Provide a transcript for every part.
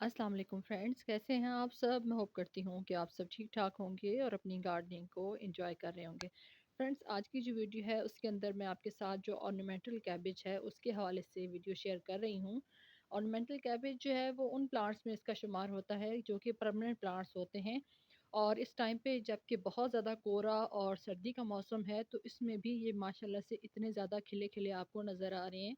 अस्सलाम वालेकुम फ्रेंड्स, कैसे हैं आप सब? मैं होप करती हूँ कि आप सब ठीक-ठाक होंगे और अपनी गार्डनिंग को एंजॉय कर रहे होंगे। फ्रेंड्स, आज की जो वीडियो है उसके अंदर मैं आपके साथ जो ऑर्नामेंटल कैबेज है उसके हवाले से वीडियो शेयर कर रही हूँ। ऑर्नामेंटल कैबेज जो है वो उन प्लांट्स में इसका शुमार होता है जो कि परमानेंट प्लांट्स होते हैं। और इस टाइम पे जबकि बहुत ज़्यादा कोहरा और सर्दी का मौसम है तो इसमें भी ये माशाल्लाह से इतने ज़्यादा खिले-खिले आपको नज़र आ रहे हैं।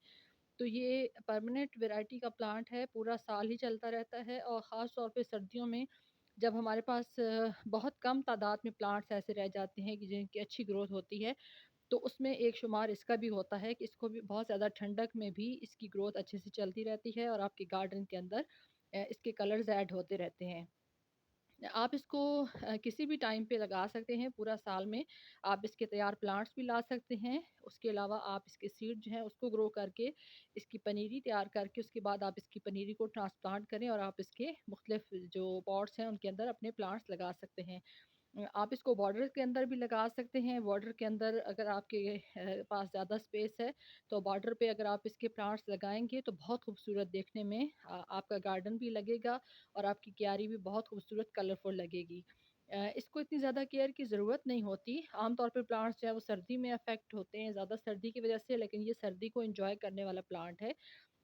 तो ये परमानेंट वैरायटी का प्लांट है, पूरा साल ही चलता रहता है और ख़ास तौर पे सर्दियों में जब हमारे पास बहुत कम तादाद में प्लांट्स ऐसे रह जाते हैं कि जिनकी अच्छी ग्रोथ होती है, तो उसमें एक शुमार इसका भी होता है कि इसको भी बहुत ज़्यादा ठंडक में भी इसकी ग्रोथ अच्छे से चलती रहती है और आपके गार्डन के अंदर इसके कलर्स ऐड होते रहते हैं। आप इसको किसी भी टाइम पे लगा सकते हैं पूरा साल में। आप इसके तैयार प्लांट्स भी ला सकते हैं। उसके अलावा आप इसके सीड जो हैं उसको ग्रो करके इसकी पनीरी तैयार करके उसके बाद आप इसकी पनीरी को ट्रांसप्लांट करें और आप इसके मुख्तलिफ जो पॉट्स हैं उनके अंदर अपने प्लांट्स लगा सकते हैं। आप इसको बॉर्डर के अंदर भी लगा सकते हैं। बॉर्डर के अंदर अगर आपके पास ज़्यादा स्पेस है, तो बॉर्डर पे अगर आप इसके प्लांट्स लगाएँगे तो बहुत खूबसूरत देखने में आपका गार्डन भी लगेगा और आपकी क्यारी भी बहुत खूबसूरत कलरफुल लगेगी। इसको इतनी ज़्यादा केयर की ज़रूरत नहीं होती। आम तौर पे प्लांट्स जो है वो सर्दी में अफ़ेक्ट होते हैं, ज़्यादा सर्दी की वज़ह से, लेकिन ये सर्दी को एन्जॉय करने वाला प्लांट है।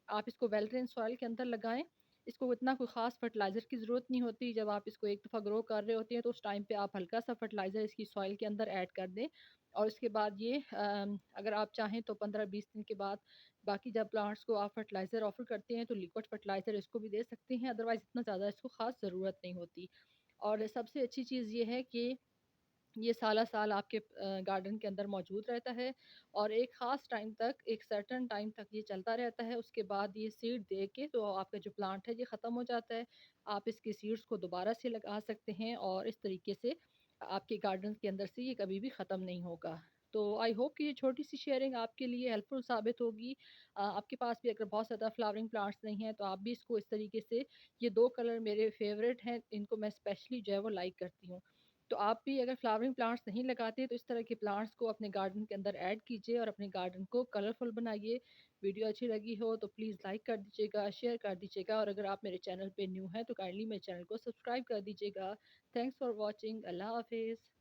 आप इसको वेल ड्रेन सॉइल के अंदर लगाएँ। इसको इतना कोई ख़ास फर्टिलाइज़र की ज़रूरत नहीं होती। जब आप इसको एक दफ़ा ग्रो कर रहे होते हैं तो उस टाइम पे आप हल्का-सा फर्टिलाइज़र इसकी सॉइल के अंदर ऐड कर दें और उसके बाद ये अगर आप चाहें तो 15-20 दिन के बाद बाकी जब प्लांट्स को आप फर्टिलाइज़र ऑफ़र करते हैं तो लिक्विड फर्टिलाइज़र इसको भी दे सकते हैं। अदरवाइज़ इतना ज़्यादा इसको ख़ास ज़रूरत नहीं होती। और सबसे अच्छी चीज़ ये है कि ये साला-साल आपके गार्डन के अंदर मौजूद रहता है और एक ख़ास टाइम तक, एक सर्टेन टाइम तक ये चलता रहता है। उसके बाद ये सीड दे के तो आपका जो प्लांट है ये ख़त्म हो जाता है। आप इसके सीड्स को दोबारा से लगा सकते हैं और इस तरीके से आपके गार्डन के अंदर से ये कभी भी ख़त्म नहीं होगा। तो आई होप कि ये छोटी-सी शेयरिंग आपके लिए हेल्पफुल साबित होगी। आपके पास भी अगर बहुत ज़्यादा फ्लावरिंग प्लांट्स नहीं हैं तो आप भी इसको इस तरीके से, ये 2 कलर मेरे फ़ेवरेट हैं, इनको मैं स्पेशली जो है वो लाइक करती हूँ। तो आप भी अगर फ्लावरिंग प्लांट्स नहीं लगाते तो इस तरह के प्लांट्स को अपने गार्डन के अंदर ऐड कीजिए और अपने गार्डन को कलरफुल बनाइए। वीडियो अच्छी लगी हो तो प्लीज़ लाइक कर दीजिएगा, शेयर कर दीजिएगा और अगर आप मेरे चैनल पे न्यू हैं तो काइंडली मेरे चैनल को सब्सक्राइब कर दीजिएगा। Thanks for watching. अल्लाह हाफ़िज़।